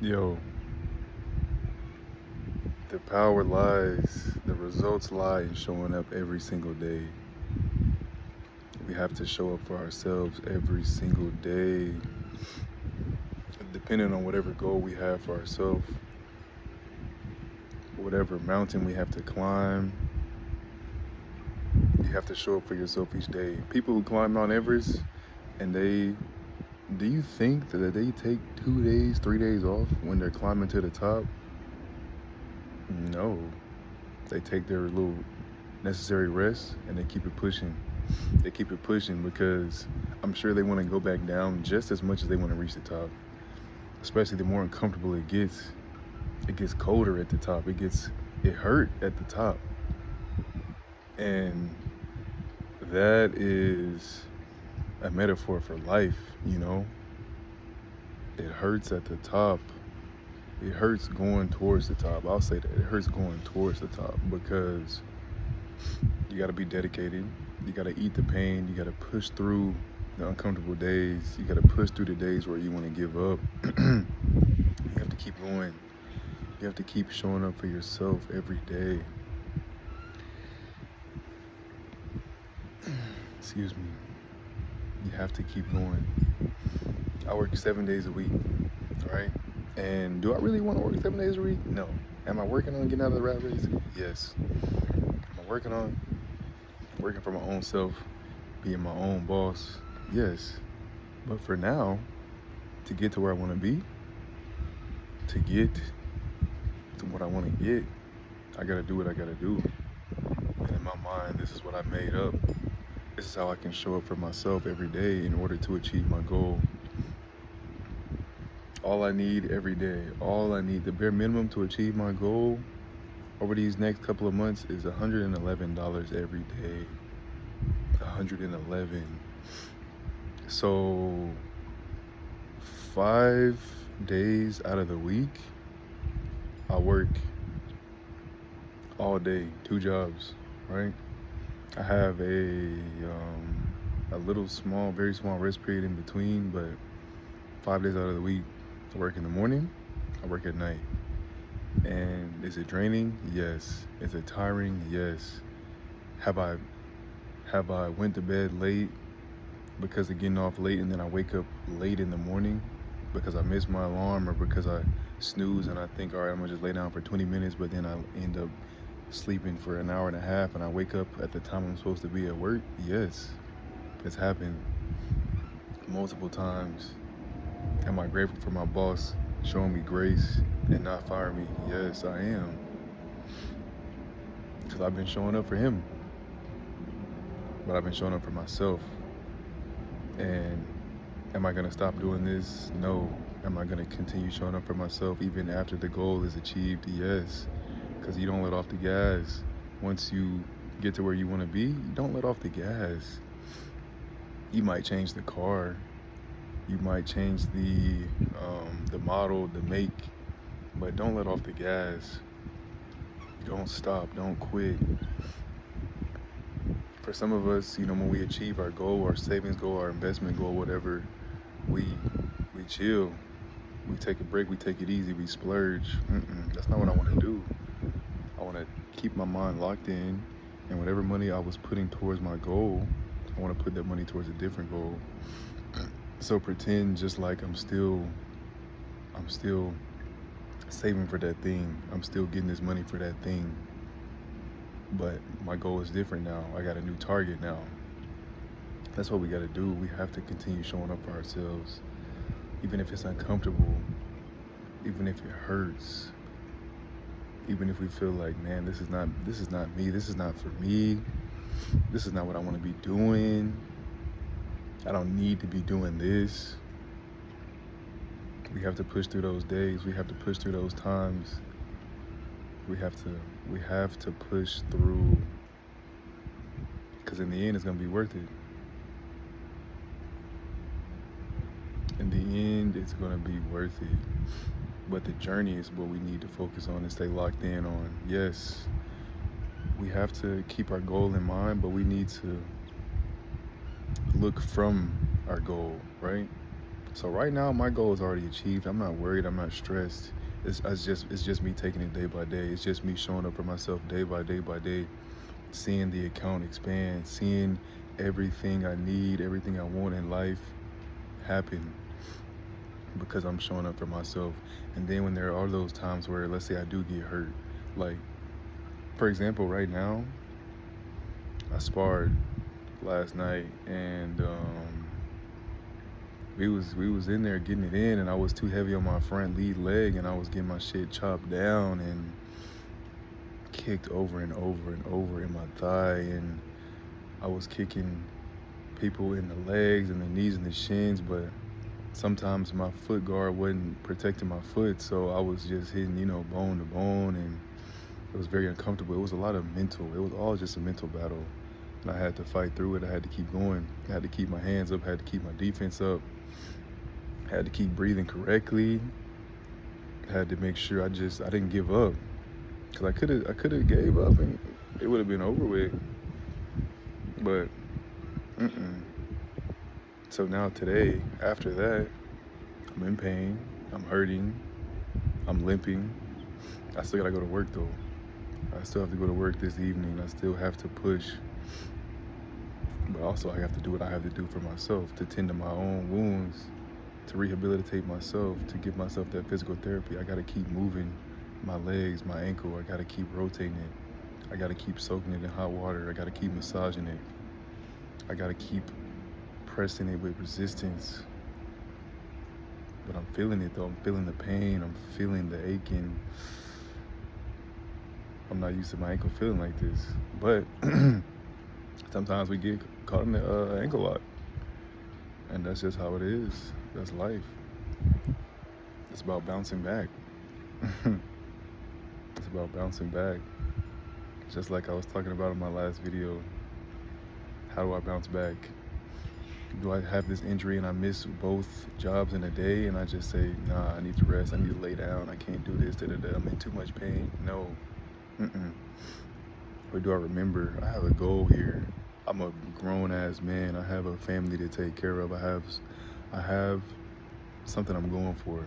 Yo, the power lies, the results lie in showing up every single day. We have to show up for ourselves every single day, depending on whatever goal we have for ourselves, whatever mountain we have to climb. You have to show up for yourself each day. People who climb Mount Everest and do you think that they take 2 days, 3 days off when they're climbing to the top? No. They take their little necessary rest and they keep it pushing. They keep it pushing because I'm sure they want to go back down just as much as they want to reach the top. Especially the more uncomfortable it gets. It gets colder at the top. It hurt at the top. And that is a metaphor for life, you know? It hurts at the top. It hurts going towards the top. I'll say that. It hurts going towards the top because you got to be dedicated. You got to eat the pain. You got to push through the uncomfortable days. You got to push through the days where you want to give up. You have to keep going. You have to keep showing up for yourself every day. Excuse me. You have to keep going. I work 7 days a week, right? And do I really want to work 7 days a week? No. Am I working on getting out of the rat race? Yes. Am I working for my own self, being my own boss? Yes. But for now, to get to where I want to be, to get to what I want to get, I got to do what I got to do. And in my mind, this is what I made up. This is how I can show up for myself every day in order to achieve my goal. All I need every day, the bare minimum to achieve my goal over these next couple of months is $111 every day. 111. So 5 days out of the week, I work all day, 2 jobs, right? I have a very small rest period in between, but 5 days out of the week, I work in the morning, I work at night. And is it draining? Yes. Is it tiring? Yes. Have I went to bed late because of getting off late and then I wake up late in the morning because I missed my alarm or because I snooze and I think, all right, I'm gonna just lay down for 20 minutes, but then I end up sleeping for an hour and a half and I wake up at the time I'm supposed to be at work? Yes. It's happened multiple times. Am I grateful for my boss showing me grace and not firing me? Yes, I am. Because I've been showing up for him. But I've been showing up for myself. And am I going to stop doing this? No. Am I going to continue showing up for myself even after the goal is achieved? Yes. Because you don't let off the gas. Once you get to where you want to be, you don't let off the gas. You might change the car. You might change the model, the make, but don't let off the gas. Don't stop. Don't quit. For some of us, when we achieve our goal, our savings goal, our investment goal, whatever, we chill. We take a break. We take it easy. We splurge. That's not what I want to do. I want to keep my mind locked in, and whatever money I was putting towards my goal, I want to put that money towards a different goal. So pretend just like I'm still saving for that thing. I'm still getting this money for that thing. But my goal is different now. I got a new target now. That's what we got to do. We have to continue showing up for ourselves. Even if it's uncomfortable, even if it hurts, even if we feel like, man, this is not me, this is not for me, this is not what I want to be doing. I don't need to be doing this. We have to push through those days. We have to push through those times. We have to push through, because in the end, it's gonna be worth it. In the end, it's gonna be worth it. But the journey is what we need to focus on and stay locked in on. Yes, we have to keep our goal in mind, but we need to look from our goal, right? So right now, my goal is already achieved. I'm not worried. I'm not stressed. It's just me taking it day by day. It's just me showing up for myself day by day by day, seeing the account expand, seeing everything I need, everything I want in life happen because I'm showing up for myself. And then when there are those times where, let's say, I do get hurt, like for example, right now, I sparred last night, and we was in there getting it in, and I was too heavy on my front lead leg, and I was getting my shit chopped down and kicked over and over and over in my thigh, and I was kicking people in the legs and the knees and the shins, but sometimes my foot guard wasn't protecting my foot, so I was just hitting, bone to bone, and it was very uncomfortable. It was a lot of mental. It was all just a mental battle, and I had to fight through it. I had to keep going. I had to keep my hands up. I had to keep my defense up. I had to keep breathing correctly. I had to make sure I didn't give up, because I could have gave up and it would have been over with. But mm-mm. So now today, after that, I'm in pain. I'm hurting. I'm limping. I still gotta go to work though. I still have to go to work this evening. I still have to push. But also I have to do what I have to do for myself, to tend to my own wounds, to rehabilitate myself, to give myself that physical therapy. I gotta keep moving my legs, my ankle. I gotta keep rotating it. I gotta keep soaking it in hot water. I gotta keep massaging it. I gotta keep pressing it with resistance. But I'm feeling it though. I'm feeling the pain. I'm feeling the aching. I'm not used to my ankle feeling like this. But sometimes we get caught in the ankle lock. And that's just how it is. That's life. It's about bouncing back. It's about bouncing back. Just like I was talking about in my last video. How do I bounce back? Do I have this injury and I miss both jobs in a day and I just say, nah, I need to rest, I need to lay down, I can't do this, I'm in too much pain? No. Mm-mm. Or do I remember I have a goal here? I'm a grown ass man. I have a family to take care of. I have something I'm going for.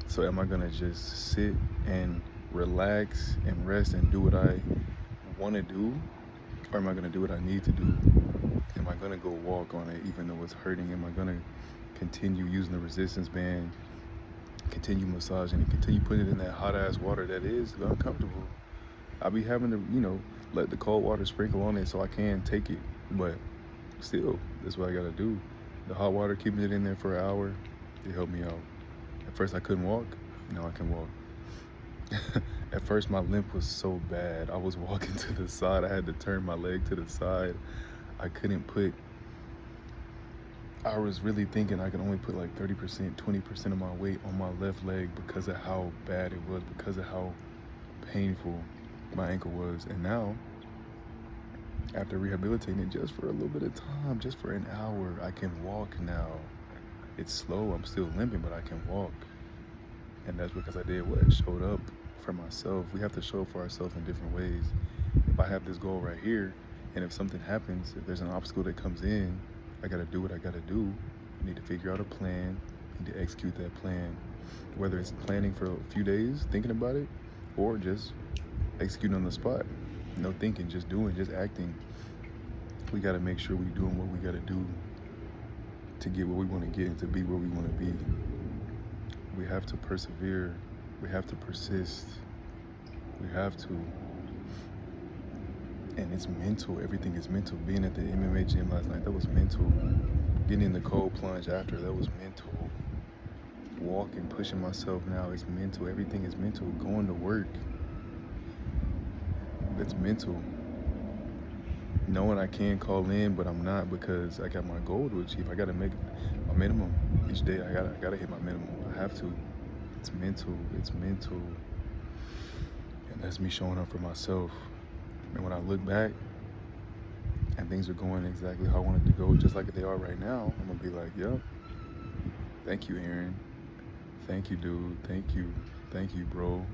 So am I gonna just sit and relax and rest and do what I want to do, or am I gonna do what I need to do? Am I gonna go walk on it even though it's hurting? Am I gonna continue using the resistance band, continue massaging it, continue putting it in that hot ass water that is uncomfortable? I'll be having to, let the cold water sprinkle on it so I can take it, but still, that's what I gotta do. The hot water, keeping it in there for an hour, it helped me out. At first I couldn't walk, now I can walk. At first my limp was so bad, I was walking to the side, I had to turn my leg to the side. I was really thinking I could only put like 30%, 20% of my weight on my left leg because of how bad it was, because of how painful my ankle was. And now, after rehabilitating it just for a little bit of time, just for an hour, I can walk now. It's slow, I'm still limping, but I can walk. And that's because I did what? Showed up for myself. We have to show up for ourselves in different ways. If I have this goal right here, and if something happens, if there's an obstacle that comes in, I gotta do what I gotta do. I need to figure out a plan, I need to execute that plan. Whether it's planning for a few days, thinking about it, or just executing on the spot. No thinking, just doing, just acting. We gotta make sure we're doing what we gotta do to get what we wanna get and to be where we wanna be. We have to persevere. We have to persist. We have to. And it's mental. Everything is mental. Being at the MMA gym last night, that was mental. Getting in the cold plunge after, that was mental. Walking, pushing myself now is mental. Everything is mental. Going to work, it's mental. Knowing I can call in, but I'm not because I got my goal to achieve. I gotta make my minimum each day. I gotta hit my minimum. I have to. It's mental. It's mental. And that's me showing up for myself. And when I look back and things are going exactly how I wanted to go, just like they are right now, I'm gonna be like, yep. Thank you, Aaron. Thank you, dude. Thank you. Thank you, bro.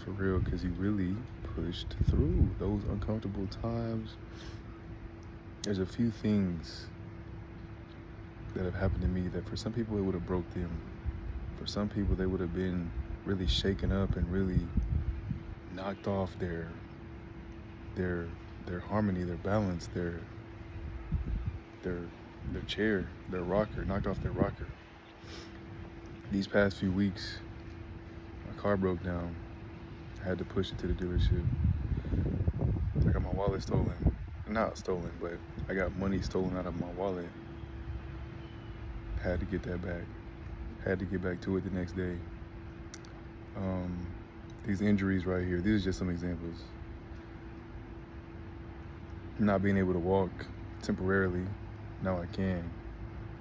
For real, because you really pushed through those uncomfortable times. There's a few things that have happened to me that for some people it would have broke them. For some people they would have been really shaken up and really knocked off their their harmony, their balance, their their chair, their rocker, knocked off their rocker. These past few weeks, my car broke down. I had to push it to the dealership. I got my wallet stolen. Not stolen, but I got money stolen out of my wallet. Had to get that back. Had to get back to it the next day. These injuries right here, these are just some examples. Not being able to walk temporarily, now I can.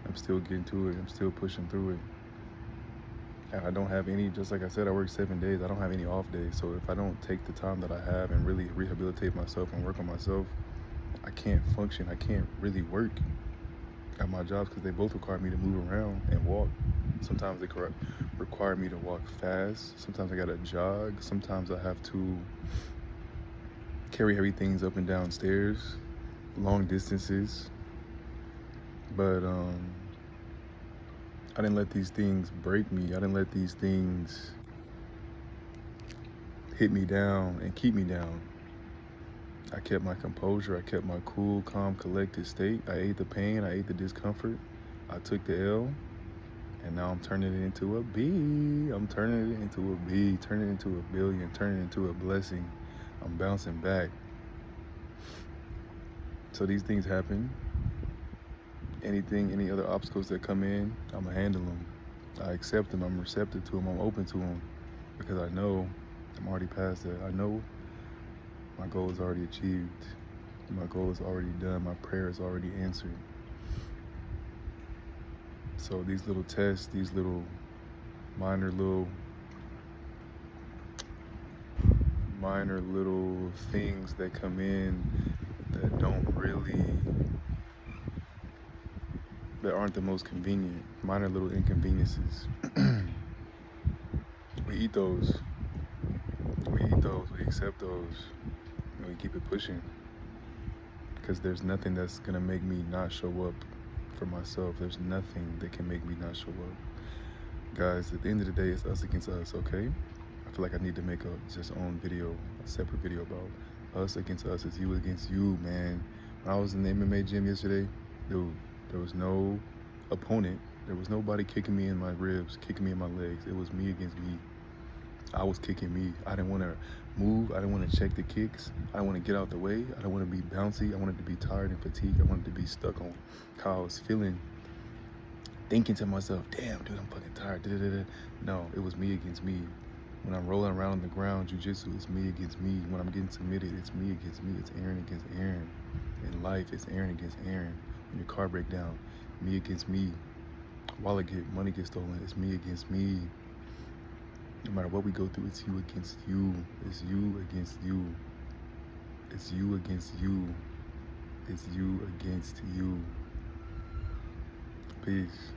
I'm still getting to it. I'm still pushing through it. And I don't have any, just like I said, I work 7 days. I don't have any off days. So if I don't take the time that I have and really rehabilitate myself and work on myself, I can't function. I can't really work at my jobs because they both require me to move around and walk. Sometimes they require me to walk fast. Sometimes I gotta jog. Sometimes I have to carry heavy things up and down stairs, long distances. But I didn't let these things break me. I didn't let these things hit me down and keep me down. I kept my composure. I kept my cool, calm, collected state. I ate the pain. I ate the discomfort. I took the L, and now I'm turning it into a B. I'm turning it into a B, turning it into a billion, turning it into a blessing. I'm bouncing back. So these things happen. Any other obstacles that come in, I'm gonna handle them. I accept them. I'm receptive to them. I'm open to them because I know I'm already past that. I know my goal is already achieved. My goal is already done. My prayer is already answered. So these little tests, these little minor little things that come in that that aren't the most convenient, minor little inconveniences. We eat those. We accept those, and we keep it pushing. Because there's nothing that's gonna make me not show up for myself. There's nothing that can make me not show up. Guys, at the end of the day, it's us against us, okay? I feel like I need to make just own video, a separate video about us against us. It's you against you, man. When I was in the MMA gym yesterday, dude, there was no opponent. There was nobody kicking me in my ribs, kicking me in my legs. It was me against me. I was kicking me. I didn't want to move. I didn't want to check the kicks. I didn't want to get out the way. I didn't want to be bouncy. I wanted to be tired and fatigued. I wanted to be stuck on how I was feeling, thinking to myself, damn, dude, I'm fucking tired. Da-da-da-da. No, it was me against me. When I'm rolling around on the ground, jiu-jitsu, it's me against me. When I'm getting submitted, it's me against me. It's Aaron against Aaron. In life, it's Aaron against Aaron. When your car break down, me against me. Money gets stolen, it's me against me. No matter what we go through, it's you against you. It's you against you. It's you against you. It's you against you. Peace.